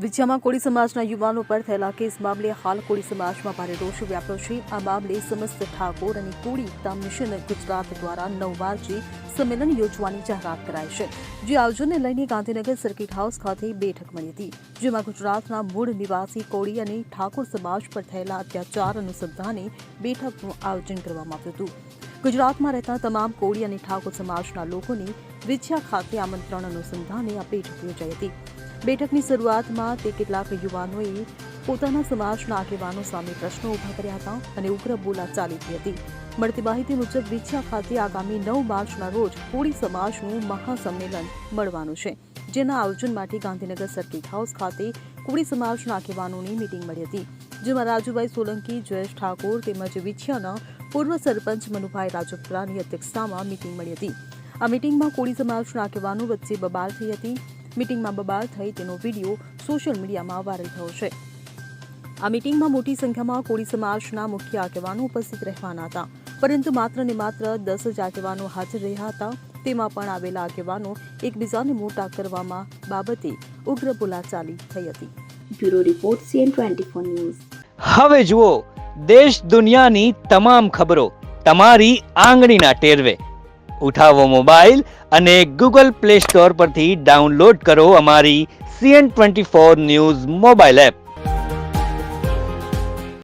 વિછિયામાં કોળી સમાજના યુવાનો પર થયેલા કેસ મામલે હાલ કોળી સમાજમાં ભારે રોષ વ્યાપ્યો છે. આ મામલે સમસ્ત ઠાકોર અને કોળી એકતા મિશન ગુજરાત દ્વારા 9 માર્ચે સંમેલન યોજવાની જાહેરાત કરાઈ છે. જે આયોજનને લઈને ગાંધીનગર સર્કિટ હાઉસ ખાતે બેઠક મળી હતી, જેમાં ગુજરાતના મૂળ નિવાસી કોળી અને ઠાકોર સમાજ પર થયેલા અત્યાચાર અનુસંધાને બેઠકનું આયોજન કરવામાં આવ્યું હતું. ગુજરાતમાં રહેતા તમામ કોળી અને ઠાકોર સમાજના લોકોને વિછિયા ખાતે આમંત્રણ અનુસંધાને આ બેઠક યોજાઈ હતી. બેઠકની શરૂઆતમાં તે કેટલાક યુવાનોએ પોતાના સમાજના આગેવાનો સામે પ્રશ્નો ઉભા કર્યા હતા અને ઉગ્ર બોલાચાલી થઈ હતી. મળતી માહિતી મુજબ વિછિયા ખાતે આગામી 9 માર્ચના રોજ કોળી સમાજનું મહાસંમેલન મળવાનું છે, જેના આયોજન માટે ગાંધીનગર સર્કિટ હાઉસ ખાતે કોળી સમાજના આગેવાનોની મીટિંગ મળી હતી, જેમાં રાજુભાઈ સોલંકી, જયેશ ઠાકોર તેમજ વિછિયાના પૂર્વ સરપંચ મનુભાઈ રાજપરાની અધ્યક્ષતામાં મીટિંગ મળી હતી. આ મીટિંગમાં કોળી સમાજના આગેવાનો વચ્ચે બબાલ થઈ હતી. મીટિંગમાં બબાલ થઈ તેનો વિડીયો સોશિયલ મીડિયામાં વાયરલ થયો છે. આ મીટિંગમાં મોટી સંખ્યામાં કોળી સમાજના મુખ્ય આગેવાનો ઉપસ્થિત રહેવાના હતા, પરંતુ માત્ર ને માત્ર 10 જ આગેવાનો હાજર રહ્યા હતા. તેમાં પણ આવેલા આગેવાનો એકબીજાને મોટા કરવામાં બાબતે ઉગ્ર બોલાચાલી થઈ હતી. Bureau report CN24 news. હવે જુઓ દેશ દુનિયાની તમામ ખબરો તમારી આંગળીના ટેરવે. ઉઠાવો મોબાઈલ અને Google Play Store પરથી ડાઉનલોડ કરો અમારી CN24 ન્યૂઝ મોબાઈલ એપ.